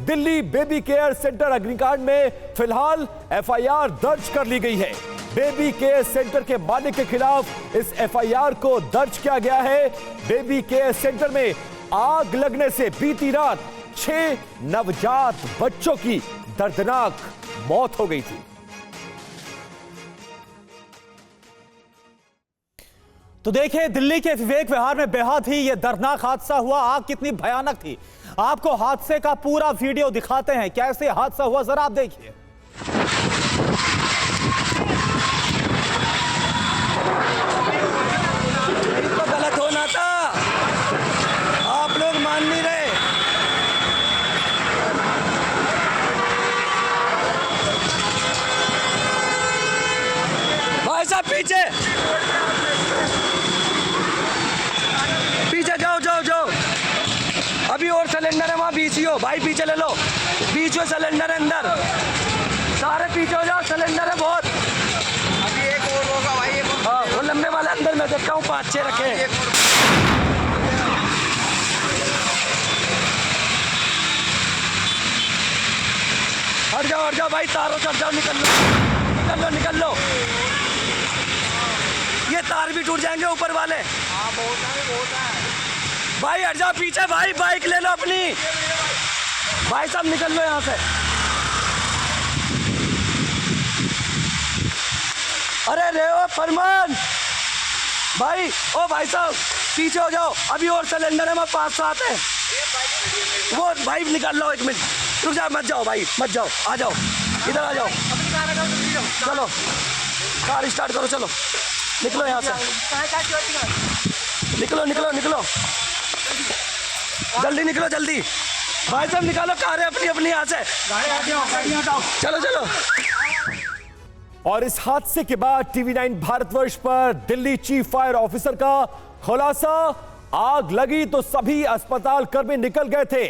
Delhi baby care centre अग्निकांड में फिलहाल एफआईआर दर्ज कर ली गई है। बेबी केयर सेंटर के मालिक के खिलाफ इस एफआईआर को दर्ज किया गया है। बेबी केयर सेंटर में आग लगने से बीती रात 6 नवजात बच्चों की दर्दनाक मौत हो गई थी। तो देखिए, दिल्ली के विवेक विहार में बेहद ही यह दर्दनाक हादसा हुआ। आग कितनी भयानक थी, आपको हादसे का पूरा वीडियो दिखाते हैं। कैसे हादसा हुआ जरा आप देखिए। तो गलत होना था, आप लोग मान नहीं रहे। भाई साहब पीछे पीछे जाओ जाओ जाओ। अभी और सिलेंडर है वहाँ, बीसीओ भाई पीछे ले लो। बीसीओ सिलेंडर है अंदर, सारे पीछे हो जाओ। सिलेंडर है बहुत। अभी एक और होगा भाई। हाँ, वो लंबे वाले अंदर मैं देखता हूँ 5-6 रखे हैं। हट जाओ भाई, तारों चढ़ जाओ। निकल लो निकल लो। ये तार भी टूट जाएंगे ऊपर वाले। हाँ बहुत है भाई हट जाओ पीछे भाई, बाइक ले लो अपनी। भाई साहब निकल लो यहाँ से। अरे रे ओ फरमान भाई, ओ भाई साहब पीछे हो जाओ। अभी और सिलेंडर है, मैं 5-7 है। वो भाई निकाल लो, 1 मिनट रुक जाओ। मत जाओ भाई, मत जाओ, आ जाओ इधर आ जाओ। चलो कार स्टार्ट करो, चलो निकलो यहाँ से। निकलो निकलो निकलो, जल्दी निकलो जल्दी। भाई साहब निकालो कार है अपनी अपनी यहाँ से। चलो चलो। और इस हादसे के बाद टीवी9 भारतवर्ष पर दिल्ली चीफ फायर ऑफिसर का खुलासा। आग लगी तो सभी अस्पताल कर्मी निकल गए थे।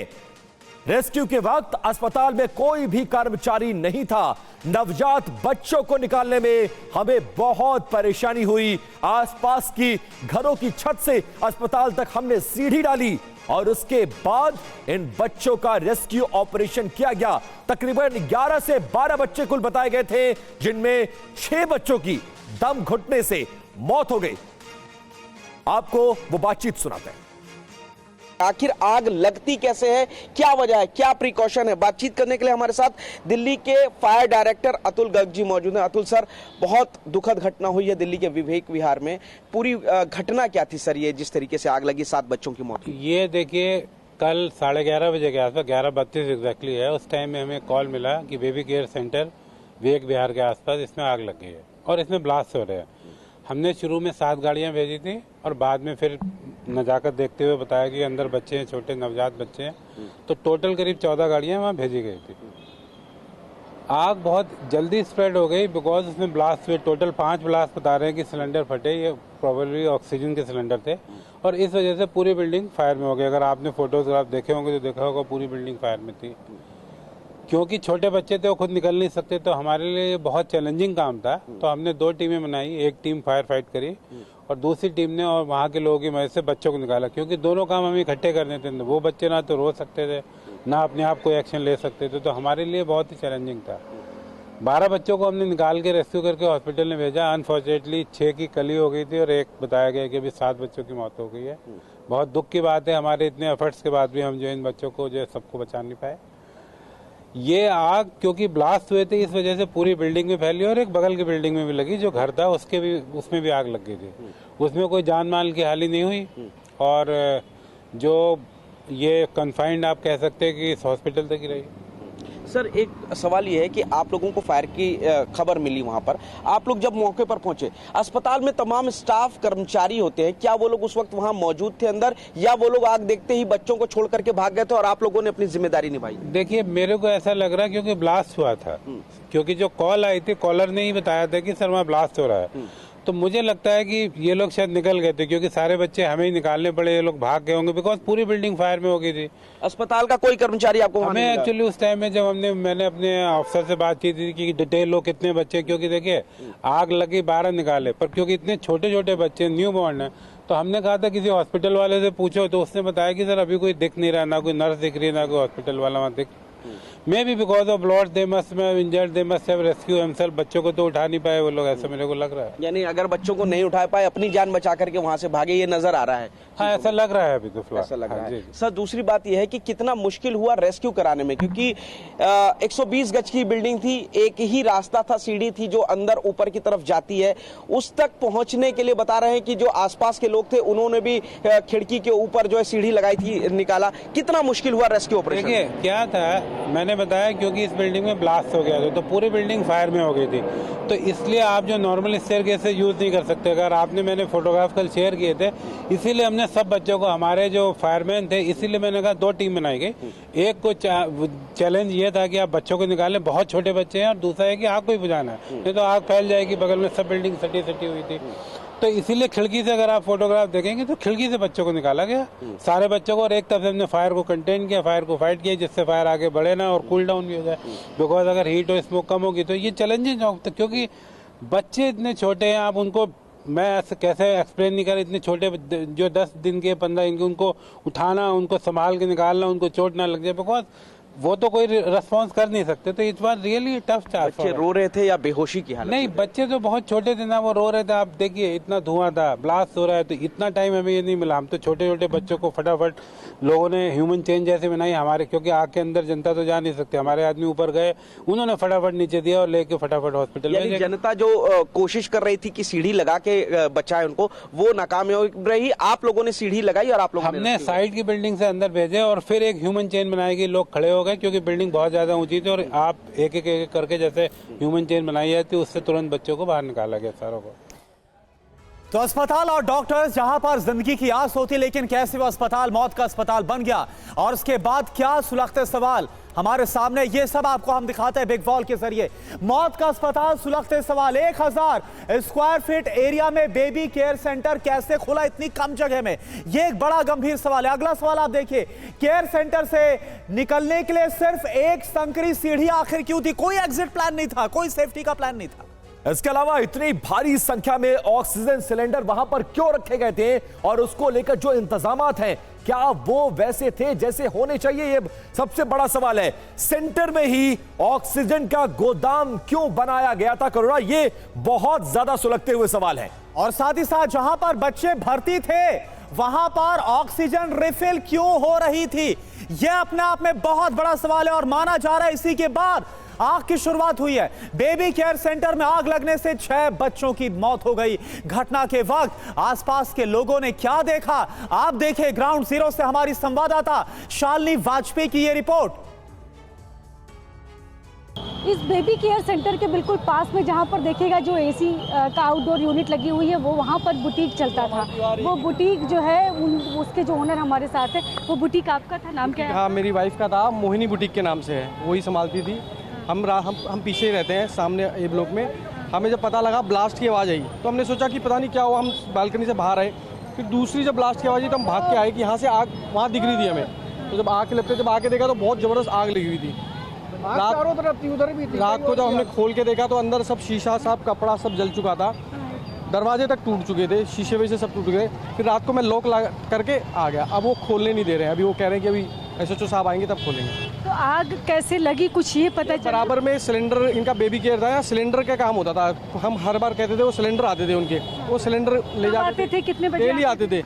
रेस्क्यू के वक्त अस्पताल में कोई भी कर्मचारी नहीं था। नवजात बच्चों को निकालने में हमें बहुत परेशानी हुई। आसपास की घरों की छत से अस्पताल तक हमने सीढ़ी डाली और उसके बाद इन बच्चों का रेस्क्यू ऑपरेशन किया गया। तकरीबन 11 से 12 बच्चे कुल बताए गए थे, जिनमें 6 बच्चों की दम घुटने से मौत हो गई। आपको वो बातचीत सुनाते हैं। आखिर आग लगती कैसे है, क्या वजह है, क्या प्रिकॉशन है, बातचीत करने के लिए हमारे साथ दिल्ली के फायर डायरेक्टर अतुल गर्ग जी मौजूद हैं। अतुल सर, बहुत दुखद घटना हुई है दिल्ली के विवेक विहार में। पूरी घटना क्या थी सर, ये जिस तरीके से आग लगी, 7 बच्चों की मौत हुई? ये देखिए, कल 11:30 बजे के आसपास, 11:32 एग्जैक्टली है, उस टाइम में हमें कॉल मिला कि baby care centre Vivek Vihar के आसपास इसमें आग लग गई है और इसमें ब्लास्ट हो रहे हैं। हमने शुरू में 7 गाड़ियां भेजी थी और बाद में फिर नजाकत देखते हुए बताया कि अंदर बच्चे हैं, छोटे नवजात बच्चे हैं, तो टोटल करीब 14 गाड़ियां वहाँ भेजी गई थी। आग बहुत जल्दी स्प्रेड हो गई बिकॉज उसमें ब्लास्ट हुए। टोटल 5 ब्लास्ट बता रहे हैं कि सिलेंडर फटे, ये प्रोबेबली ऑक्सीजन के सिलेंडर थे और इस वजह से पूरी बिल्डिंग फायर में हो गई। अगर आपने फोटोग्राफ देखे होंगे तो देखा होगा पूरी बिल्डिंग फायर में थी। क्योंकि छोटे बच्चे थे, वो खुद निकल नहीं सकते, तो हमारे लिए बहुत चैलेंजिंग काम था। तो हमने 2 टीमें बनाई, एक टीम फायर फाइट करी और दूसरी टीम ने और वहाँ के लोगों की मदद से बच्चों को निकाला। क्योंकि दोनों काम हमें इकट्ठे करने थे। वो बच्चे ना तो रो सकते थे, ना अपने आप कोई एक्शन ले सकते थे, तो हमारे लिए बहुत ही चैलेंजिंग था। 12 बच्चों को हमने निकाल के रेस्क्यू करके हॉस्पिटल में भेजा। अनफॉर्चुनेटली 6 की कली हो गई थी और एक बताया गया कि अभी 7 बच्चों की मौत हो गई है। बहुत दुख की बात है, हमारे इतने एफर्ट्स के बाद भी हम जो इन बच्चों को जो सबको बचा नहीं पाए। ये आग क्योंकि ब्लास्ट हुए थे इस वजह से पूरी बिल्डिंग में फैली और एक बगल की बिल्डिंग में भी लगी, जो घर था उसमें भी आग लग गई थी। उसमें कोई जान माल की हानि नहीं हुई और जो ये कन्फाइंड आप कह सकते हैं कि इस हॉस्पिटल तक ही रही। सर, एक सवाल ये है कि आप लोगों को फायर की खबर मिली, वहां पर आप लोग जब मौके पर पहुंचे, अस्पताल में तमाम स्टाफ कर्मचारी होते हैं, क्या वो लोग उस वक्त वहां मौजूद थे अंदर, या वो लोग आग देखते ही बच्चों को छोड़ करके भाग गए थे और आप लोगों ने अपनी जिम्मेदारी निभाई? देखिए, मेरे को ऐसा लग रहा है क्योंकि ब्लास्ट हुआ था, क्योंकि जो कॉल आई थी कॉलर ने ही बताया था कि सर वहाँ ब्लास्ट हो रहा है, तो मुझे लगता है कि ये लोग शायद निकल गए थे क्योंकि सारे बच्चे हमें ही निकालने पड़े, ये लोग भाग गए होंगे बिकॉज पूरी बिल्डिंग फायर में हो गई थी। अस्पताल का कोई कर्मचारी आपको हमें एक्चुअली उस टाइम में जब मैंने अपने अफसर से बात की थी कि डिटेल लो कितने बच्चे, क्योंकि देखिए आग लगी 12 निकाले, पर क्योंकि इतने छोटे छोटे बच्चे न्यू बॉर्न है तो हमने कहा था किसी हॉस्पिटल वाले से पूछो, तो उसने बताया कि सर अभी कोई दिख नहीं रहा, ना कोई नर्स दिख रही है, ना कोई हॉस्पिटल वाला वहाँ may be because of blood they must have injured, they must have rescue himself. बच्चों को तो उठा नहीं पाए वो लोग, ऐसा मेरे को लग रहा है। यानी अगर बच्चों को नहीं उठा पाए, अपनी जान बचा करके वहां से भागे, ये नजर आ रहा है। हाँ, ऐसा लग रहा है अभी तो फिलहाल। ऐसा लग रहा हाँ, है। जी। सर, दूसरी बात यह है कि कितना मुश्किल हुआ रेस्क्यू कराने में, क्योंकि 120 गज की बिल्डिंग थी, एक ही रास्ता था, सीढ़ी थी जो अंदर ऊपर की तरफ जाती है। उस तक पहुंचने के लिए बता रहे हैं कि जो आसपास के लोग थे उन्होंने भी खिड़की के ऊपर जो है सीढ़ी लगाई थी, निकाला। कितना मुश्किल हुआ रेस्क्यू ऑपरेशन? देखिए क्या था, मैंने बताया क्योंकि इस बिल्डिंग में ब्लास्ट हो गया था तो पूरी बिल्डिंग फायर में हो गई थी, तो इसलिए आप जो नॉर्मल स्टेयरकेस से यूज नहीं कर सकते। अगर आपने, मैंने फोटोग्राफ कल शेयर किए थे, इसीलिए हमने सब बच्चों को, हमारे जो फायरमैन थे, इसीलिए मैंने कहा 2 टीम बनाई गई। एक को चैलेंज ये था कि आप बच्चों को निकालें, बहुत छोटे बच्चे हैं, और दूसरा है कि आग को ही बुझाना है, नहीं तो आग फैल जाएगी। बगल में सब बिल्डिंग सटी सटी हुई थी, तो इसीलिए खिड़की से, अगर आप फोटोग्राफ देखेंगे तो खिड़की से बच्चों को निकाला गया, सारे बच्चों को, और एक तरफ से हमने फायर को कंटेन किया, फायर को फाइट किया, जिससे फायर आगे बढ़े ना और कूल डाउन भी हो जाए। बिकॉज अगर हीट और स्मोक कम होगी तो ये चैलेंजिंग होता, क्योंकि बच्चे इतने छोटे हैं, आप उनको, मैं ऐसे कैसे एक्सप्लेन नहीं कर, इतने छोटे जो 10 दिन के 15 दिन के, उनको उठाना, उनको संभाल के निकालना, उनको चोट ना लग जाए, बिकॉज वो तो कोई रिस्पॉन्स कर नहीं सकते। तो इस बार रियली टफ चार्ज। बच्चे रो रहे थे या बेहोशी की हालत? नहीं, बच्चे तो बहुत छोटे थे ना, वो रो रहे थे। आप देखिए इतना धुआं था, ब्लास्ट हो रहा है, तो इतना टाइम हमें ये नहीं मिला। हम तो छोटे छोटे बच्चों को फटाफट, लोगों ने ह्यूमन चेन जैसे बनाई हमारे, क्योंकि आग के अंदर जनता तो जा नहीं सकती, हमारे आदमी ऊपर गए, उन्होंने फटाफट नीचे दिया और लेके फटाफट हॉस्पिटल में। जनता जो कोशिश कर रही थी कि सीढ़ी लगा के बचाए उनको, वो नाकामयाब रही। आप लोगों ने सीढ़ी लगाई और आप लोगों हमने साइड की बिल्डिंग से अंदर भेजे और फिर एक ह्यूमन चेन बनाई गई, लोग खड़े हो गए क्योंकि बिल्डिंग बहुत ज्यादा ऊंची थी, और आप एक एक करके जैसे ह्यूमन चेन बनाई जाती है, उससे तुरंत बच्चों को बाहर निकाला गया सारों को। तो अस्पताल और डॉक्टर्स जहां पर जिंदगी की आस होती, लेकिन कैसे वो अस्पताल मौत का अस्पताल बन गया, और उसके बाद क्या सुलगते सवाल हमारे सामने, ये सब आपको हम दिखाते हैं बिग वॉल के जरिए। मौत का अस्पताल, सुलगते सवाल। 1000 स्क्वायर फीट एरिया में बेबी केयर सेंटर कैसे खुला इतनी कम जगह में, ये एक बड़ा गंभीर सवाल है। अगला सवाल आप देखिए, केयर सेंटर से निकलने के लिए सिर्फ एक संकरी सीढ़ी आखिर क्यों थी? कोई एग्जिट प्लान नहीं था, कोई सेफ्टी का प्लान नहीं था। इसके अलावा इतनी भारी संख्या में ऑक्सीजन सिलेंडर वहां पर क्यों रखे गए थे, और उसको लेकर जो इंतजामात हैं क्या वो वैसे थे जैसे होने चाहिए, ये सबसे बड़ा सवाल है। सेंटर में ही ऑक्सीजन का गोदाम क्यों बनाया गया था करुणा, ये बहुत ज्यादा सुलगते हुए सवाल है। और साथ ही साथ जहां पर बच्चे भर्ती थे वहां पर ऑक्सीजन रिफिल क्यों हो रही थी, यह अपने आप में बहुत बड़ा सवाल है। और माना जा रहा है इसी के बाद आग की शुरुआत हुई है। बेबी केयर सेंटर में आग लगने से 6 बच्चों की मौत हो गई। घटना के वक्त आसपास के लोगों ने क्या देखा, आप देखें ग्राउंड जीरो से हमारी संवाददाता शालिनी वाजपेयी की यह रिपोर्ट। इस बेबी केयर सेंटर के बिल्कुल पास में जहां पर देखिएगा जो एसी का आउटडोर यूनिट लगी हुई है, वो वहां पर बुटीक चलता था। वो बुटीक जो है उसके जो ओनर हमारे साथ है, वो बुटीक आपका था, नाम क्या है? हाँ, मेरी वाइफ का था, मोहिनी बुटीक के नाम से है, वही संभालती थी। हम पीछे ही रहते हैं, सामने ए ब्लॉक में। हमें जब पता लगा ब्लास्ट की आवाज़ आई तो हमने सोचा कि पता नहीं क्या हुआ, हम बालकनी से बाहर आए। फिर दूसरी जब ब्लास्ट की आवाज़ आई तो हम भाग के आए कि यहाँ से आग वहाँ दिख रही थी हमें। तो जब आग के लगते, जब आके देखा तो बहुत ज़बरदस्त आग लगी हुई थी। चारों तरफ थी, उधर भी थी। रात को जब हमने खोल के देखा तो अंदर सब शीशा, सब कपड़ा सब जल चुका था, दरवाजे तक टूट चुके थे, शीशे वैसे सब टूट गए। फिर रात को मैं लॉक करके आ गया। अब वो खोलने नहीं दे रहे हैं, अभी वो कह रहे हैं कि अभी SHO साहब आएंगे तब खोलेंगे। तो आग कैसे लगी कुछ ये पता चला? बराबर में सिलेंडर, इनका बेबी केयर था, सिलेंडर का काम होता था। हम हर बार कहते थे, वो सिलेंडर आते थे उनके, वो सिलेंडर ले जाते थे। कितने बजे डेली आते थे?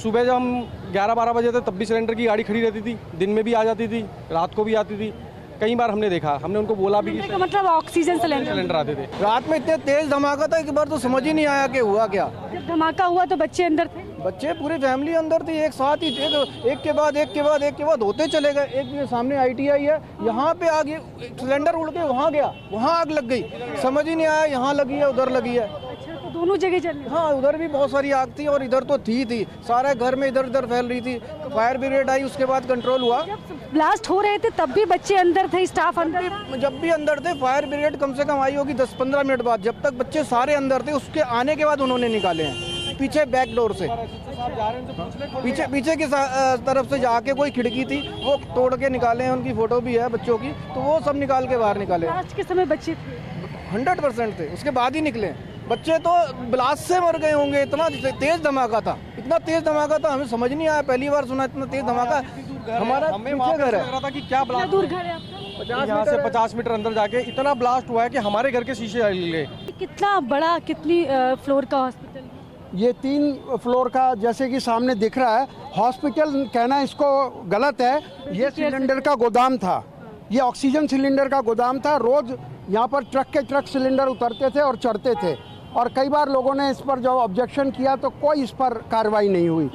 सुबह जब हम 11-12 बजे थे तब भी सिलेंडर की गाड़ी खड़ी रहती थी, दिन में भी आ जाती थी, रात को भी आती थी। कई बार हमने देखा, हमने उनको बोला भी कि मतलब ऑक्सीजन सिलेंडर आते थे। रात में इतने तेज धमाका था, एक बार तो समझ ही नहीं आया कि हुआ क्या। जब धमाका हुआ तो बच्चे अंदर थे? बच्चे पूरी फैमिली अंदर थी, एक साथ ही थे, तो एक के बाद होते चले गए। एक ये सामने ITI है, यहाँ पे आग, सिलेंडर उड़ के वहाँ गया, वहाँ आग लग गई, समझ ही नहीं आया यहाँ लगी है उधर लगी है। अच्छा, तो दोनों जगह जलने? हाँ, उधर भी बहुत सारी आग थी और इधर तो थी सारे घर में इधर उधर फैल रही थी। फायर ब्रिगेड आई, उसके बाद कंट्रोल हुआ। जब ब्लास्ट हो रहे थे तब भी बच्चे अंदर थे, स्टाफ अंदर था? जब भी अंदर थे, फायर ब्रिगेड कम से कम आई होगी 10-15 मिनट बाद। जब तक बच्चे सारे अंदर थे, उसके आने के बाद उन्होंने निकाले हैं पीछे बैक डोर से। पीछे की तरफ से जाके कोई खिड़की थी, वो तोड़ के निकाले हैं। उनकी फोटो भी है बच्चों की, तो वो सब निकाल के बाहर निकाले। ब्लास्ट के समय बच्चे थे? 100% थे, उसके बाद ही निकले। बच्चे तो ब्लास्ट से मर गए होंगे, इतना तेज धमाका था, हमें समझ नहीं आया, पहली बार सुना इतना तेज धमाका। हमारा हमें पीछे वहाँ पे घर लग रहा था कि क्या कितना ब्लास्ट दूर घर है आपका? यहाँ से 50 मीटर अंदर जाके इतना ब्लास्ट हुआ है कि हमारे घर के शीशे जल गए। कितना बड़ा, कितनी फ्लोर का हॉस्पिटल? ये 3 फ्लोर का, जैसे कि सामने दिख रहा है। हॉस्पिटल कहना इसको गलत है, ये सिलेंडर का गोदाम था, ये ऑक्सीजन सिलेंडर का गोदाम था। रोज यहाँ पर ट्रक के ट्रक सिलेंडर उतरते थे और चढ़ते थे, और कई बार लोगों ने इस पर जब ऑब्जेक्शन किया तो कोई इस पर कार्रवाई नहीं हुई।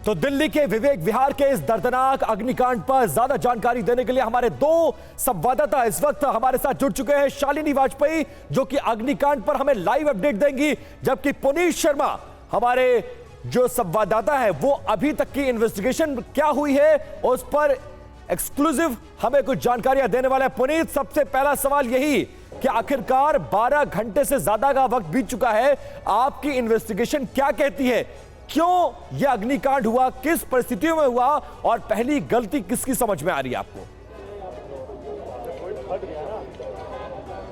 तो दिल्ली के विवेक विहार के इस दर्दनाक अग्निकांड पर ज्यादा जानकारी देने के लिए हमारे 2 संवाददाता इस वक्त हमारे साथ जुड़ चुके हैं। शालिनी वाजपेयी जो कि अग्निकांड पर हमें लाइव अपडेट देंगी, जबकि पुनीत शर्मा हमारे जो संवाददाता है वो अभी तक की इन्वेस्टिगेशन क्या हुई है उस पर एक्सक्लूसिव हमें कुछ जानकारियां देने वाले हैं। पुनीत, सबसे पहला सवाल यही कि आखिरकार 12 घंटे से ज्यादा का वक्त बीत चुका है, आपकी इन्वेस्टिगेशन क्या कहती है? क्यों यह अग्निकांड हुआ, किस परिस्थितियों में हुआ, और पहली गलती किसकी समझ में आ रही है आपको?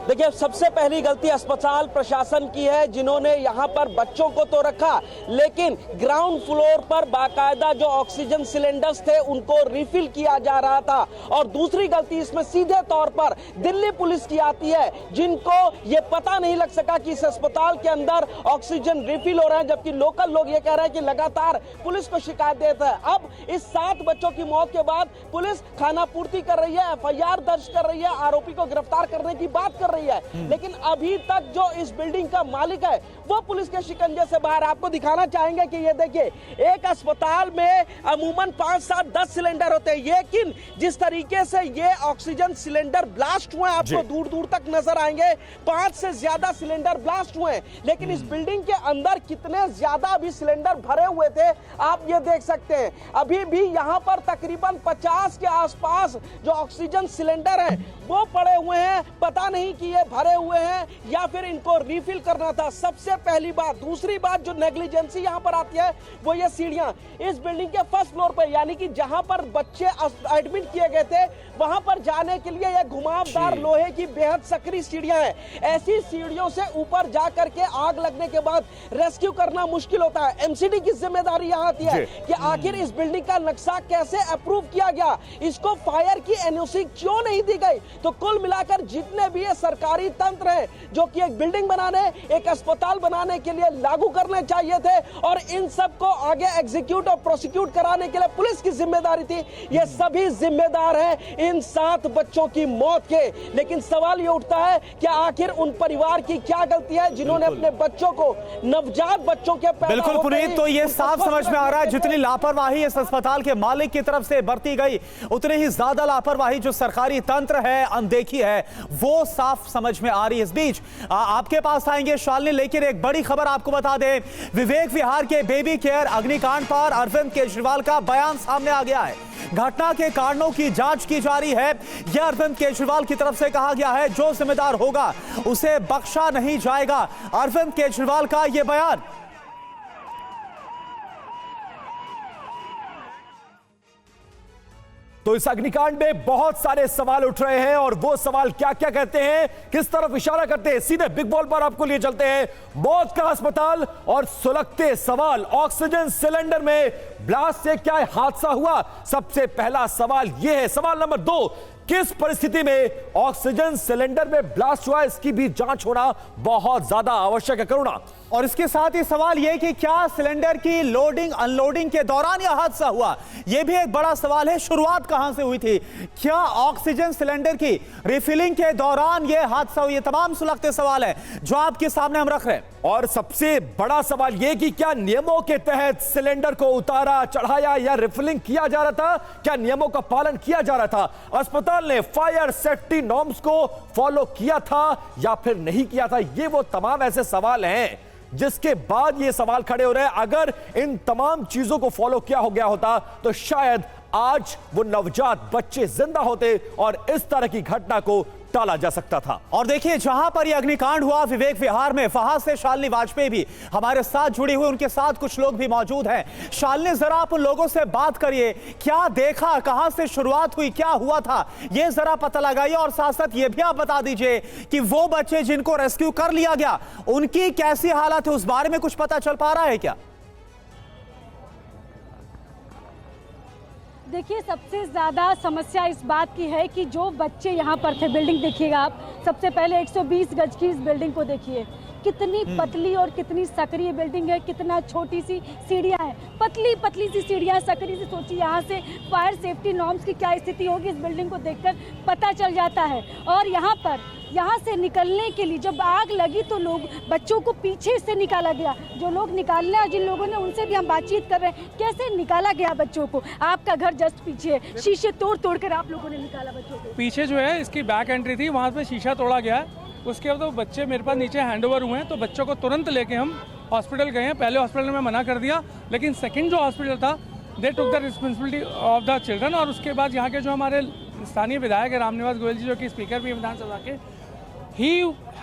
देखिए, सबसे पहली गलती अस्पताल प्रशासन की है, जिन्होंने यहां पर बच्चों को तो रखा, लेकिन ग्राउंड फ्लोर पर बाकायदा जो ऑक्सीजन सिलेंडर्स थे उनको रिफिल किया जा रहा था। और दूसरी गलती इसमें सीधे तौर पर दिल्ली पुलिस की आती है, जिनको ये पता नहीं लग सका कि इस अस्पताल के अंदर ऑक्सीजन रिफिल हो रहा है, जबकि लोकल लोग ये कह रहे हैं कि लगातार पुलिस को शिकायत देता है। अब इस 7 बच्चों की मौत के बाद पुलिस खाना पूर्ति कर रही है, FIR दर्ज कर रही है, आरोपी को गिरफ्तार करने की बात कर रही है, लेकिन अभी तक जो इस बिल्डिंग का मालिक है वो पुलिस के शिकंजे से बाहर। आपको दिखाना चाहेंगे कि ये देखिए, एक अस्पताल में अमूमन 5, 7, 10 सिलेंडर होते हैं, लेकिन जिस तरीके से ये ऑक्सीजन सिलेंडर ब्लास्ट हुए, आपको दूर दूर तक नजर आएंगे 5 से ज्यादा सिलेंडर ब्लास्ट हुए। लेकिन इस बिल्डिंग के अंदर कितने ज्यादा अभी सिलेंडर भरे हुए थे आप ये देख सकते हैं। अभी भी यहाँ पर तकरीबन 50 के आसपास जो ऑक्सीजन सिलेंडर है वो पड़े हुए हैं। पता नहीं कि ये भरे हुए हैं या फिर इनको रिफिल करना था, सबसे पहली बात। दूसरी बात जो नेग्लिजेंसी यहां पर आती है वो ये सीढ़ियां, इस बिल्डिंग के फर्स्ट फ्लोर पर, यानी कि जहां पर बच्चे एडमिट किए गए थे वहां पर जाने के लिए ये घुमावदार लोहे की बेहद सकरी सीढ़ियां हैं। ऐसी सीढ़ियों से ऊपर जा करके आग लगने के बाद रेस्क्यू करना मुश्किल होता है। एमसीडी की जिम्मेदारी यहां आती है कि आखिर इस बिल्डिंग का नक्शा कैसे अप्रूव किया गया, इसको फायर की एनओसी क्यों नहीं दी गई। तो कुल मिलाकर जितने भी ये सरकारी तंत्र है जो कि एक बिल्डिंग बनाने, एक अस्पताल बनाने के लिए लागू करने चाहिए थे, और इन सब को आगे एग्जीक्यूट और प्रोसिक्यूट कराने के लिए पुलिस की जिम्मेदारी थी, ये सभी जिम्मेदार हैं इन 7 बच्चों की मौत के। लेकिन सवाल ये उठता है कि आखिर उन परिवार की क्या गलती है जिन्होंने अपने बच्चों को, नवजात बच्चों के पैदा बिल्कुल पुनीत, तो ये साफ समझ में आ रहा है जितनी लापरवाही इस अस्पताल के मालिक की तरफ से बरती गई, उतनी ही ज्यादा लापरवाही जो सरकारी तंत्र है, अनदेखी है, वो साफ समझ में आ रही है। इस बीच आपके पास आएंगे शालिनी, लेकिन एक बड़ी खबर आपको बता दें, विवेक विहार के बेबी केयर अग्निकांड पर अरविंद केजरीवाल का बयान सामने आ गया है। घटना के कारणों की जांच की जा रही है, यह अरविंद केजरीवाल की तरफ से कहा गया है। जो जिम्मेदार होगा उसे बख्शा नहीं जाएगा, अरविंद केजरीवाल का यह बयान। तो इस अग्निकांड में बहुत सारे सवाल उठ रहे हैं, और वो सवाल क्या क्या कहते हैं, किस तरफ इशारा करते हैं, सीधे बिग बॉल पर आपको लिए चलते हैं। मौत का अस्पताल और सुलगते सवाल, ऑक्सीजन सिलेंडर में ब्लास्ट से क्या हादसा हुआ, सबसे पहला सवाल यह है। सवाल नंबर 2, किस परिस्थिति में ऑक्सीजन सिलेंडर में ब्लास्ट हुआ, इसकी भी जांच होना बहुत ज्यादा आवश्यक है करुणा। और इसके साथ ही सवाल यह कि क्या सिलेंडर की लोडिंग अनलोडिंग के दौरान यह हादसा हुआ, यह भी एक बड़ा सवाल है। शुरुआत कहां से हुई थी, क्या ऑक्सीजन सिलेंडर की रिफिलिंग के दौरान यह हादसा हुआ, ये तमाम सुलगते सवाल है जो आपके सामने हम रख रहे हैं। और सबसे बड़ा सवाल यह कि क्या नियमों के तहत सिलेंडर को उतारा, चढ़ाया या रिफिलिंग किया जा रहा था, क्या नियमों का पालन किया जा रहा था, अस्पताल ने फायर सेफ्टी नॉर्म्स को फॉलो किया था या फिर नहीं किया था। ये वो तमाम ऐसे सवाल हैं जिसके बाद ये सवाल खड़े हो रहे हैं। अगर इन तमाम चीजों को फॉलो किया हो गया होता तो शायद आज वो नवजात बच्चे जिंदा होते और इस तरह की घटना को टाला जा सकता था। और देखिए, जहां पर यह अग्निकांड हुआ विवेक विहार में, वहां से शालिनी वाजपेयी भी हमारे साथ जुड़ी हुई, उनके साथ कुछ लोग भी मौजूद हैं। शालिनी, जरा आप उन लोगों से बात करिए, क्या देखा, कहां से शुरुआत हुई, क्या हुआ था, यह जरा पता लगाइए। और साथ साथ यह भी आप बता दीजिए कि वो बच्चे जिनको रेस्क्यू कर लिया गया उनकी कैसी हालत है, उस बारे में कुछ पता चल पा रहा है क्या? देखिए, सबसे ज़्यादा समस्या इस बात की है कि जो बच्चे यहाँ पर थे, बिल्डिंग देखिएगा आप, सबसे पहले 120 गज की इस बिल्डिंग को देखिए, कितनी पतली और कितनी सकरी बिल्डिंग है, कितना छोटी सी सीढ़ियाँ हैं, पतली पतली सी सीढ़ियाँ, सकरी सी। सोचिए यहाँ से फायर सेफ्टी नॉर्म्स की क्या स्थिति होगी, इस बिल्डिंग को देखकर पता चल जाता है। और यहाँ से निकलने के लिए जब आग लगी तो लोग, बच्चों को पीछे से निकाला गया। जो लोग निकालने और जिन लोगों ने, उनसे भी हम बातचीत कर रहे हैं, कैसे निकाला गया बच्चों को। आपका घर जस्ट पीछे है, शीशे तोड़ कर आप लोगों ने निकाला बच्चों को। पीछे जो है इसकी बैक एंट्री थी, वहाँ पे शीशा तोड़ा गया है। उसके बाद तो बच्चे मेरे पास नीचे हैंडओवर हुए हैं, तो बच्चों को तुरंत लेके हम हॉस्पिटल गए हैं। पहले हॉस्पिटल में मना कर दिया, लेकिन सेकंड जो हॉस्पिटल था, they took the responsibility of the children. और उसके बाद यहाँ के जो हमारे स्थानीय विधायक है रामनिवास गोयल जी, जो कि स्पीकर भी विधानसभा के, he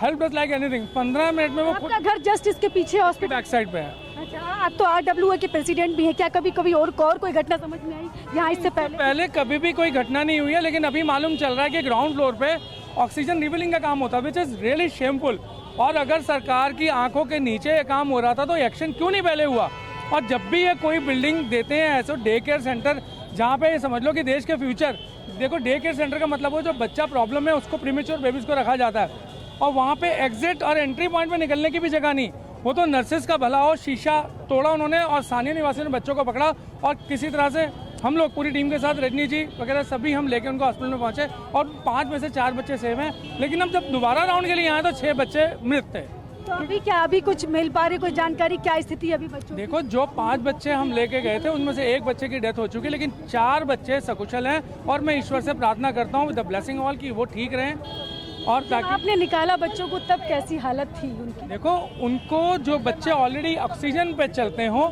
help us like anything. 15 minute में वो आपका घर जस्ट इसके पीछे हॉस्पिटल बैक साइड पे है। अच्छा, आप तो RWA के प्रेसिडेंट भी हैं, क्या कभी और कोई घटना समझ में आई यहाँ इससे पहले कभी भी कोई घटना नहीं हुई है, लेकिन अभी मालूम चल रहा है कि ग्राउंड फ्लोर पे ऑक्सीजन रिफिलिंग का काम होता है, विच इज़ रियली शेमफुल। और अगर सरकार की आंखों के नीचे ये काम हो रहा था तो एक्शन क्यों नहीं पहले हुआ। और जब भी ये कोई बिल्डिंग देते हैं ऐसे डे केयर सेंटर, जहाँ पे समझ लो कि देश के फ्यूचर, देखो डे केयर सेंटर का मतलब हो जो बच्चा प्रॉब्लम है उसको, प्रीमेच्योर बेबीज को रखा जाता है, और वहाँ पे एग्जिट और एंट्री पॉइंट पे निकलने की भी जगह नहीं। वो तो नर्सेज का भला हो, शीशा तोड़ा उन्होंने और स्थानीय निवासियों ने बच्चों को पकड़ा, और किसी तरह से हम लोग पूरी टीम के साथ, रजनी जी वगैरह सभी हम लेके उनको हॉस्पिटल में पहुंचे, और 5 में से 4 बच्चे सेव हैं। लेकिन अब जब दोबारा राउंड के लिए आए तो 6 बच्चे मृत थे। तो अभी कुछ मिल पा रही, कोई जानकारी, क्या स्थिति अभी बच्चों? देखो, जो 5 बच्चे हम लेके गए थे उनमें से 1 बच्चे की डेथ हो चुकी है, लेकिन 4 बच्चे सकुशल हैं, और मैं ईश्वर से प्रार्थना करता हूँ विद द ब्लेसिंग ऑल की वो ठीक रहें। और ताकि आपने निकाला बच्चों को तब कैसी हालत थी उनकी? देखो, उनको जो बच्चे ऑलरेडी ऑक्सीजन पे चलते हों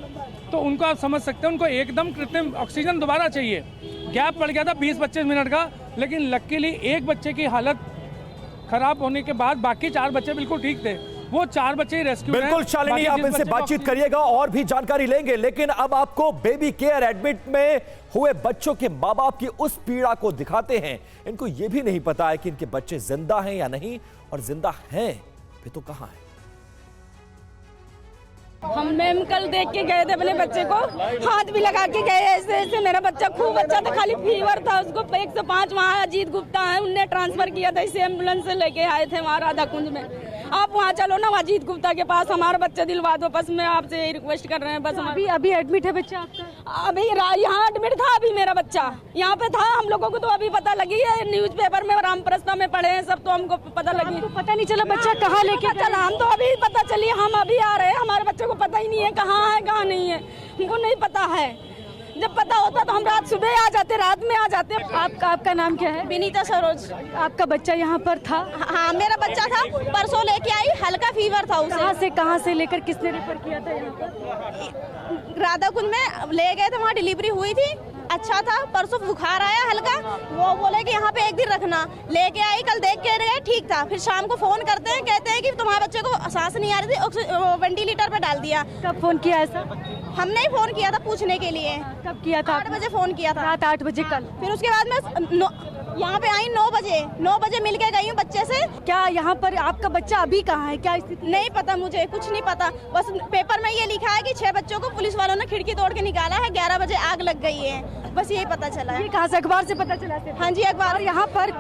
तो उनको आप समझ सकते हैं, उनको एकदम कृत्रिम ऑक्सीजन दोबारा चाहिए। गैप पड़ गया था 20-25 मिनट का, लेकिन लकीली 1 बच्चे की हालत खराब होने के बाद बाकी 4 बच्चे बिल्कुल ठीक थे। वो 4 बच्चे ही रेस्क्यू। बिल्कुल शालिनी, आप इनसे बातचीत करिएगा और भी जानकारी लेंगे, लेकिन अब आपको बेबी केयर एडमिट में हुए बच्चों के माँ बाप की उस पीड़ा को दिखाते हैं। इनको यह भी नहीं पता है कि इनके बच्चे जिंदा हैं या नहीं, और जिंदा हैं वे तो कहां हैं। हम मैम कल देख के गए थे अपने बच्चे को, हाथ भी लगा के गए, ऐसे ऐसे मेरा बच्चा खूब अच्छा था, खाली फीवर था उसको। 105 वहाँ अजीत गुप्ता है, उनने ट्रांसफर किया था, इसे एम्बुलेंस से लेके आए थे वहाँ राधा कुंज में। आप वहाँ चलो ना अजीत गुप्ता के पास, हमारा बच्चा दिलवा दो बस, मैं आपसे यही रिक्वेस्ट कर रहे हैं बस। अभी एडमिट है बच्चा आपका? अभी यहाँ एडमिट था, अभी मेरा बच्चा यहाँ पे था। हम लोगों को तो अभी पता लगी है, न्यूज़पेपर में, रामप्रस्था में पढ़े हैं सब, तो हमको पता लगी। तो पता नहीं चला बच्चा कहाँ लेके चला, हम तो अभी पता चली, हम अभी आ रहे हैं, हमारे बच्चे को पता ही नहीं है कहाँ है कहाँ नहीं है, हमको नहीं पता है। जब पता होता तो हम रात सुबह आ जाते, रात में आ जाते। आपका नाम क्या है? विनीता सरोज। आपका बच्चा यहाँ पर था? हाँ, मेरा बच्चा था, परसों लेके आई, हल्का फीवर था उसे। कहाँ से लेकर किसने रेफर किया था यहाँ पर? राधा कुंज में ले गए थे, वहाँ डिलीवरी हुई थी, अच्छा था। परसों बुखार आया हल्का, वो बोले कि यहाँ पे 1 दिन रखना, लेके आई, कल देख के गए ठीक था। फिर शाम को फोन करते हैं, कहते हैं कि तुम्हारे बच्चे को सांस नहीं आ रही थी, वेंटिलेटर पे डाल दिया। कब फोन किया ऐसा? हमने ही फोन किया था पूछने के लिए। कब किया था? 8 बजे फोन किया था, रात 8 बजे कल। फिर उसके बाद मैं यहाँ पे आई 9 बजे मिल के गई हूँ बच्चे से। क्या यहाँ पर आपका बच्चा अभी कहाँ है, क्या स्थिति? नहीं पता मुझे, कुछ नहीं पता। बस पेपर में ये लिखा है कि 6 बच्चों को पुलिस वालों ने खिड़की तोड़ के निकाला है, 11 बजे आग लग गई है, बस यही पता चला है। ये कहाँ से, अखबार से पता चला? हाँ जी, अखबार। और यहाँ पर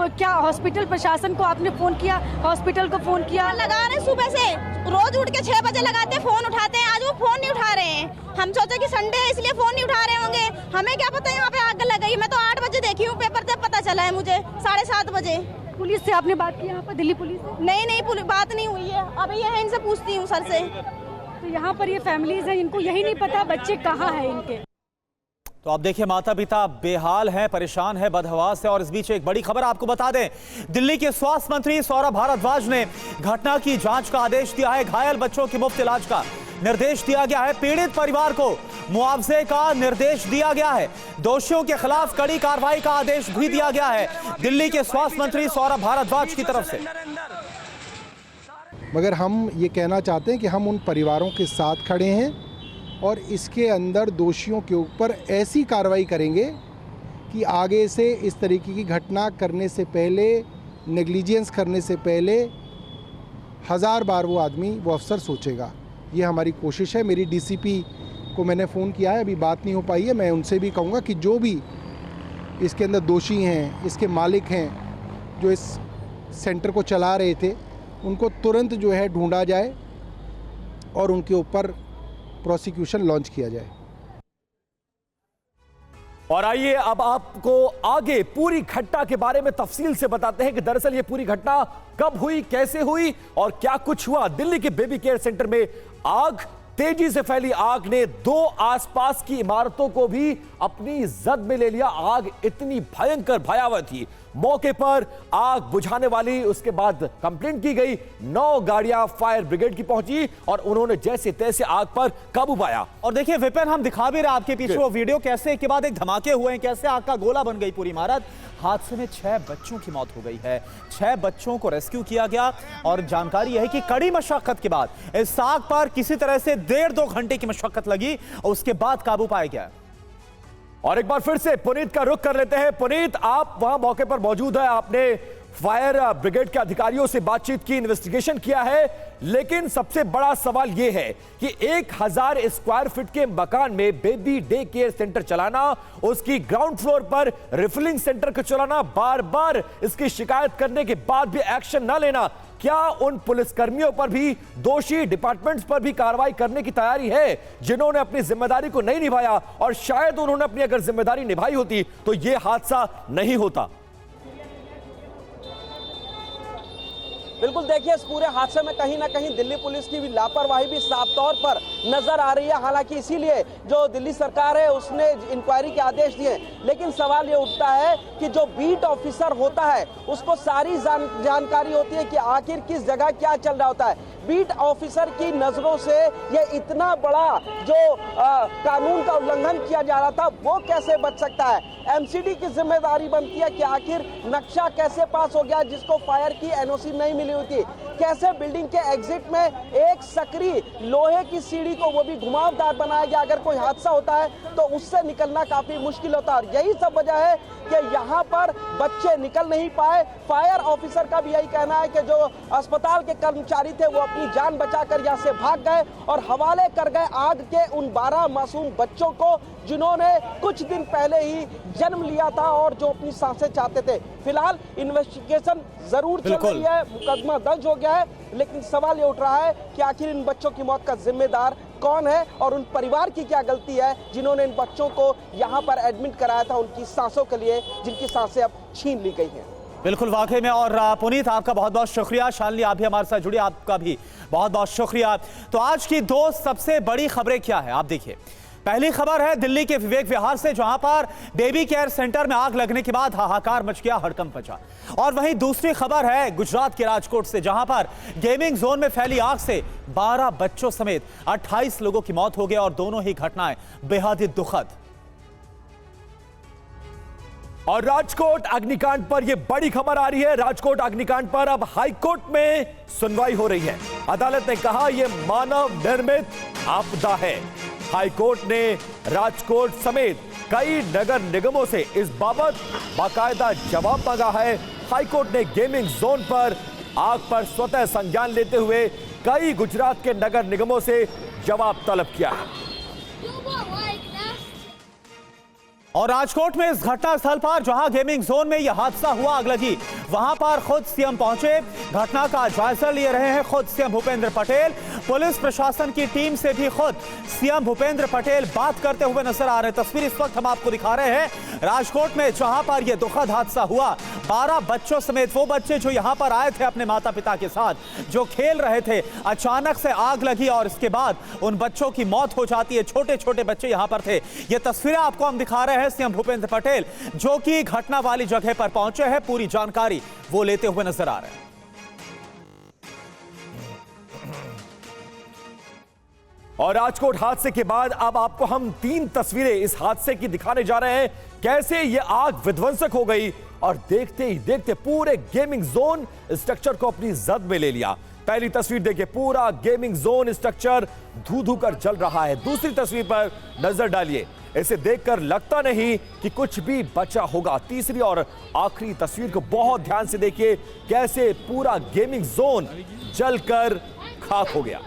क्या हॉस्पिटल प्रशासन को आपने फोन किया, हॉस्पिटल को फोन किया? लगा रहे सुबह से, रोज उठ के 6 बजे लगाते, फोन उठाते हैं, आज वो फोन नहीं उठा रहे हैं। हम सोचे कि संडे है इसलिए फोन नहीं उठा रहे होंगे, हमें क्या पता यहाँ पे आग लग गई। मैं तो 8 बजे देखी हूँ पेपर, तब पता चला है मुझे 7:30 बजे। पुलिस से आपने बात की यहाँ पर, दिल्ली पुलिस से? नहीं, बात नहीं हुई है, अभी ये इनसे पूछती हूँ सर से। तो यहाँ पर ये फैमिलीज है, इनको यही नहीं पता बच्चे कहाँ है इनके। तो आप देखिए, माता पिता बेहाल हैं, परेशान है, बदहवास है। और इस बीच एक बड़ी खबर आपको बता दें, दिल्ली के स्वास्थ्य मंत्री सौरभ भारद्वाज ने घटना की जांच का आदेश दिया है। घायल बच्चों के मुफ्त इलाज का निर्देश दिया गया है। पीड़ित परिवार को मुआवजे का निर्देश दिया गया है। दोषियों के खिलाफ कड़ी कार्रवाई का आदेश भी दिया गया है दिल्ली के स्वास्थ्य मंत्री सौरभ भारद्वाज की तरफ से। मगर हम ये कहना चाहते हैं कि हम उन परिवारों के साथ खड़े हैं और इसके अंदर दोषियों के ऊपर ऐसी कार्रवाई करेंगे कि आगे से इस तरीके की घटना करने से पहले, नेग्लिजेंस करने से पहले 1000 बार वो आदमी, वो अफसर सोचेगा। ये हमारी कोशिश है। मेरी डीसीपी को मैंने फ़ोन किया है, अभी बात नहीं हो पाई है। मैं उनसे भी कहूँगा कि जो भी इसके अंदर दोषी हैं, इसके मालिक हैं, जो इस सेंटर को चला रहे थे, उनको तुरंत जो है ढूंढा जाए और उनके ऊपर प्रोसिक्यूशन लॉन्च किया जाए। और आइए अब आपको आगे पूरी घटना के बारे में तफसील से बताते हैं कि दरअसल ये पूरी घटना कब हुई, कैसे हुई और क्या कुछ हुआ। दिल्ली के बेबी केयर सेंटर में आग, तेजी से फैली आग ने 2 आसपास की इमारतों को भी अपनी जद में ले लिया। आग इतनी भयंकर भयावह थी, मौके पर आग बुझाने वाली, उसके बाद कंप्लेंट की गई, 9 गाड़ियां फायर ब्रिगेड की पहुंची और उन्होंने जैसे तैसे आग पर काबू पाया। और देखिए विपिन, हम दिखा भी रहे आपके पीछे वो वीडियो, कैसे एक के बाद एक धमाके हुए हैं, कैसे आग का गोला बन गई पूरी इमारत। हादसे में 6 बच्चों की मौत हो गई है, 6 बच्चों को रेस्क्यू किया गया और जानकारी यह है कि कड़ी मशक्कत के बाद इस आग पर किसी तरह से 1.5-2 घंटे की मशक्कत लगी और उसके बाद काबू पाया गया। और एक बार फिर से पुनीत का रुख कर लेते हैं। पुनीत, आप वहां मौके पर मौजूद है, आपने फायर ब्रिगेड के अधिकारियों से बातचीत की, इन्वेस्टिगेशन किया है, लेकिन सबसे बड़ा सवाल यह है कि 1000 स्क्वायर फीट के मकान में बेबी डे केयर सेंटर चलाना, उसकी ग्राउंड फ्लोर पर रिफिलिंग सेंटर को चलाना, बार बार इसकी शिकायत करने के बाद भी एक्शन न लेना, क्या उन पुलिसकर्मियों पर भी, दोषी डिपार्टमेंट्स पर भी कार्रवाई करने की तैयारी है जिन्होंने अपनी जिम्मेदारी को नहीं निभाया? और शायद उन्होंने अपनी अगर जिम्मेदारी निभाई होती तो यह हादसा नहीं होता। बिल्कुल, देखिए इस पूरे हादसे में कहीं ना कहीं दिल्ली पुलिस की भी लापरवाही भी साफ तौर पर नजर आ रही है। हालांकि इसीलिए जो दिल्ली सरकार है उसने इंक्वायरी के आदेश दिए, लेकिन सवाल ये उठता है कि जो बीट ऑफिसर होता है उसको सारी जानकारी होती है कि आखिर किस जगह क्या चल रहा होता है। बीट ऑफिसर की नजरों से ये इतना बड़ा जो कानून का उल्लंघन किया जा रहा था वो कैसे बच सकता है? एमसीडी की जिम्मेदारी बनती है कि आखिर नक्शा कैसे पास हो गया जिसको फायर की एनओसी नहीं मिली हुई थी, कैसे बिल्डिंग के एग्जिट में एक सक्रिय लोहे की सीढ़ी को वो भी घुमावदार बनाया गया, अगर कोई हादसा होता है तो उससे निकलना काफी मुश्किल होता है। और यही सब वजह है कि यहाँ पर बच्चे निकल नहीं पाए। फायर ऑफिसर का भी यही कहना है कि जो अस्पताल के कर्मचारी थे वो अपनी जान बचाकर यहाँ से भाग गए और हवाले कर गए आग के उन 12 मासूम बच्चों को जिन्होंने कुछ दिन पहले ही जन्म लिया था और जो अपनी सांसें चाहते थे। फिलहाल इन्वेस्टिगेशन जरूर चल रही है, मुकदमा दर्ज हो गया है, लेकिन सवाल ये उठ रहा है कि आखिर इन बच्चों की मौत का जिम्मेदार कौन है और उन परिवार की क्या गलती है जिन्होंने इन बच्चों को यहाँ पर एडमिट कराया था उनकी सांसों के लिए, जिनकी सांसें अब छीन ली गई हैं। बिल्कुल, वाकई में। और पुनीत, आपका बहुत बहुत शुक्रिया। शालिनी, आप भी हमारे साथ जुड़ी, आपका भी बहुत बहुत शुक्रिया। तो आज की 2 सबसे बड़ी खबरें क्या है, आप देखिए। पहली खबर है दिल्ली के विवेक विहार से, जहां पर बेबी केयर सेंटर में आग लगने के बाद हाहाकार मच गया, हड़कंप मचा। और वहीं दूसरी खबर है गुजरात के राजकोट से, जहां पर गेमिंग जोन में फैली आग से 12 बच्चों समेत 28 लोगों की मौत हो गई और दोनों ही घटनाएं बेहद ही दुखद। और राजकोट अग्निकांड पर यह बड़ी खबर आ रही है। राजकोट अग्निकांड पर अब हाईकोर्ट में सुनवाई हो रही है। अदालत ने कहा यह मानव निर्मित आपदा है। हाईकोर्ट ने राजकोट समेत कई नगर निगमों से इस बाबत बाकायदा जवाब मांगा है। हाईकोर्ट ने गेमिंग जोन पर आग पर स्वतः संज्ञान लेते हुए कई गुजरात के नगर निगमों से जवाब तलब किया है। और राजकोट में इस घटना स्थल पर जहां गेमिंग जोन में यह हादसा हुआ, आग लगी, वहां पर खुद सीएम पहुंचे, घटना का जायजा ले रहे हैं खुद सीएम भूपेंद्र पटेल। पुलिस प्रशासन की टीम से भी खुद सीएम भूपेंद्र पटेल बात करते हुए नजर आ रहे हैं। तस्वीर इस वक्त हम आपको दिखा रहे हैं राजकोट में, जहां पर यह दुखद हादसा हुआ। 12 बच्चों समेत वो बच्चे जो यहां पर आए थे अपने माता पिता के साथ, जो खेल रहे थे, अचानक से आग लगी और इसके बाद उन बच्चों की मौत हो जाती है। छोटे छोटे बच्चे यहां पर थे। ये तस्वीरें आपको हम दिखा रहे हैं सीएम भूपेंद्र पटेल, जो कि घटना वाली जगह पर पहुंचे हैं, पूरी जानकारी वो लेते हुए नजर आ रहे हैं। और राजकोट हादसे के बाद अब आपको हम 3 तस्वीरें इस हादसे की दिखाने जा रहे हैं, कैसे यह आग विध्वंसक हो गई और देखते ही देखते पूरे गेमिंग जोन स्ट्रक्चर को अपनी जद में ले लिया। पहली तस्वीर देखिए, पूरा गेमिंग जोन स्ट्रक्चर धू धू कर जल रहा है। दूसरी तस्वीर पर नजर डालिए, इसे देखकर लगता नहीं कि कुछ भी बचा होगा। तीसरी और आखिरी तस्वीर को बहुत ध्यान से देखिए, कैसे पूरा गेमिंग जोन जलकर खाक हो गया।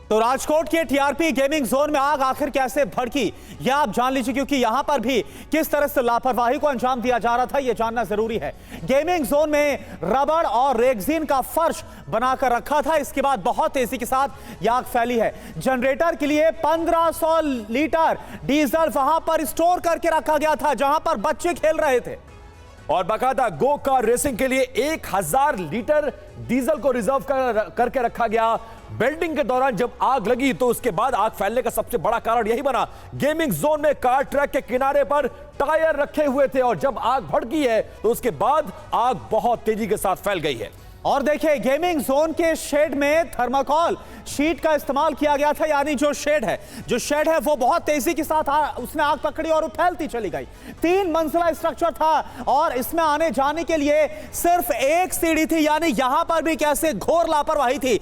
तो राजकोट के टीआरपी गेमिंग जोन में आग आखिर कैसे भड़की यह आप जान लीजिए, क्योंकि यहां पर भी किस तरह से लापरवाही को अंजाम दिया जा रहा था यह जानना जरूरी है। गेमिंग जोन में रबड़ और रेगजीन का फर्श बनाकर रखा था, इसके बाद बहुत तेजी के साथ यह आग फैली है। जनरेटर के लिए 1500 लीटर डीजल वहां पर स्टोर करके रखा गया था जहां पर बच्चे खेल रहे थे, और बाकायदा गो कार रेसिंग के लिए 1000 लीटर डीजल को रिजर्व करके रखा गया। बिल्डिंग के दौरान जब आग लगी तो उसके बाद आग फैलने का सबसे बड़ा कारण यही बना। गेमिंग जोन में कार ट्रैक के किनारे पर टायर रखे हुए थे और जब आग भड़की है तो उसके बाद आग बहुत तेजी के साथ फैल गई है। और देखिए गेमिंग जोन के शेड में थर्माकोल शीट का इस्तेमाल किया गया था, यानी जो शेड है वो बहुत तेजी के साथ उसने आग पकड़ी और वो फैलती चली गई। 3 मंजिला स्ट्रक्चर था और इसमें आने जाने के लिए सिर्फ एक सीढ़ी थी, यानी यहां पर भी कैसे घोर लापरवाही थी।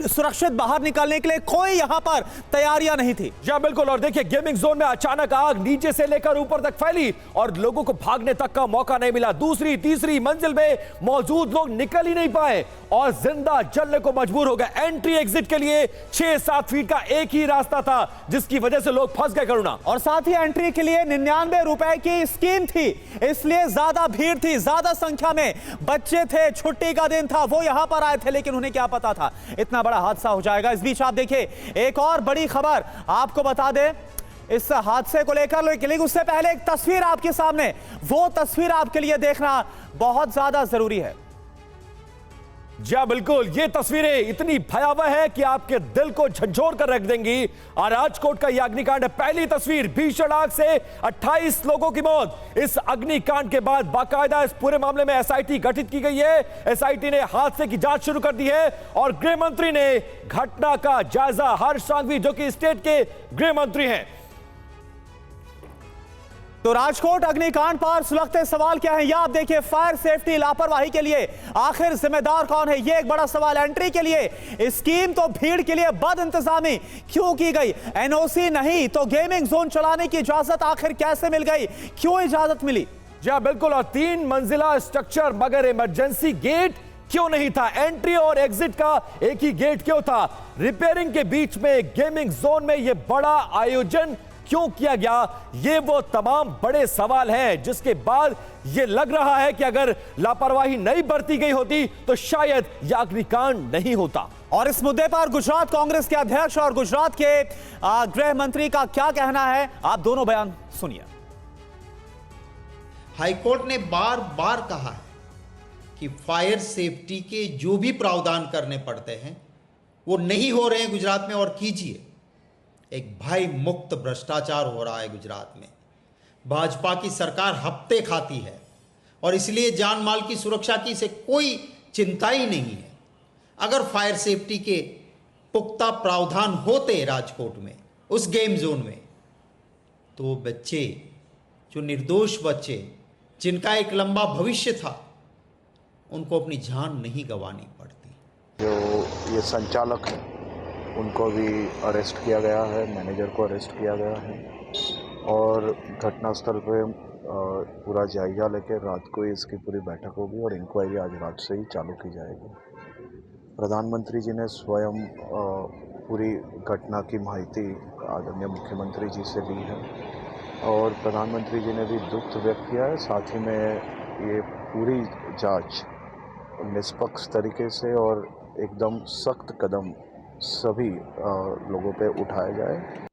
सुरक्षित बाहर निकलने के लिए कोई यहां पर तैयारियां नहीं थी। जी बिल्कुल। और देखिए गेमिंग जोन में अचानक आग नीचे से लेकर ऊपर तक फैली और लोगों को भागने तक का मौका नहीं मिला। दूसरी तीसरी मंजिल में मौजूद लोग निकल ही नहीं पाए और जिंदा जलने को मजबूर हो गए। एंट्री एग्जिट के लिए 6-7 फीट का एक ही रास्ता था जिसकी वजह से लोग फंस गए करुणा। और साथ ही एंट्री के लिए 99 रुपए की स्कीम थी, इसलिए ज्यादा भीड़ थी, ज्यादा संख्या में बच्चे थे, छुट्टी का दिन था, वो यहां पर आए थे, लेकिन उन्हें क्या पता था इतना बड़ा हादसा हो जाएगा। इस बीच आप देखिए एक और बड़ी खबर आपको बता दें इस हादसे को लेकर, लेकिन उससे पहले एक तस्वीर आपके सामने, वो तस्वीर आपके लिए देखना बहुत ज्यादा जरूरी है। जी बिल्कुल, ये तस्वीरें इतनी भयावह है कि आपके दिल को झंझोर कर रख देंगी। और राजकोट का यह अग्निकांड है। पहली तस्वीर, भीषण आग से 28 लोगों की मौत। इस अग्निकांड के बाद बाकायदा इस पूरे मामले में एसआईटी गठित की गई है। एसआईटी ने हादसे की जांच शुरू कर दी है और गृह मंत्री ने घटना का जायजा, हर्ष सांघवी जो कि स्टेट के गृह मंत्री हैं। तो राजकोट अग्निकांड पर सुलगते सवाल क्या है, यह आप देखिए। फायर सेफ्टी लापरवाही के लिए आखिर जिम्मेदार कौन है, यह एक बड़ा सवाल। एंट्री के लिए स्कीम तो भीड़ के लिए बद इंतजामी क्यों की गई, एनओसी नहीं तो गेमिंग जोन चलाने की इजाजत आखिर कैसे मिल गई, क्यों इजाजत मिली? जी बिल्कुल। और 3 मंजिला स्ट्रक्चर मगर इमरजेंसी गेट क्यों नहीं था? एंट्री और एग्जिट का एक ही गेट क्यों था? रिपेयरिंग के बीच में गेमिंग जोन में यह बड़ा आयोजन क्यों किया गया? ये वो तमाम बड़े सवाल हैं जिसके बाद ये लग रहा है कि अगर लापरवाही नहीं बरती गई होती तो शायद यह अग्निकांड नहीं होता। और इस मुद्दे पर गुजरात कांग्रेस के अध्यक्ष और गुजरात के गृह मंत्री का क्या कहना है, आप दोनों बयान सुनिए। हाईकोर्ट ने बार बार कहा है कि फायर सेफ्टी के जो भी प्रावधान करने पड़ते हैं वो नहीं हो रहे हैं गुजरात में, और कीजिए। एक भय मुक्त भ्रष्टाचार हो रहा है गुजरात में। भाजपा की सरकार हफ्ते खाती है और इसलिए जान माल की सुरक्षा की से कोई चिंता ही नहीं है। अगर फायर सेफ्टी के पुख्ता प्रावधान होते राजकोट में उस गेम जोन में, तो वो बच्चे, जो निर्दोष बच्चे जिनका एक लंबा भविष्य था, उनको अपनी जान नहीं गंवानी पड़ती। जो ये संचालक है उनको भी अरेस्ट किया गया है, मैनेजर को अरेस्ट किया गया है और घटनास्थल पे पूरा जायजा लेकर रात को इसकी पूरी बैठक होगी और इंक्वायरी आज रात से ही चालू की जाएगी। प्रधानमंत्री जी ने स्वयं पूरी घटना की माहिती आदरणीय मुख्यमंत्री जी से ली है और प्रधानमंत्री जी ने भी दुख व्यक्त किया है। साथ ही में ये पूरी जांच निष्पक्ष तरीके से और एकदम सख्त कदम सभी लोगों पे उठाया जाए।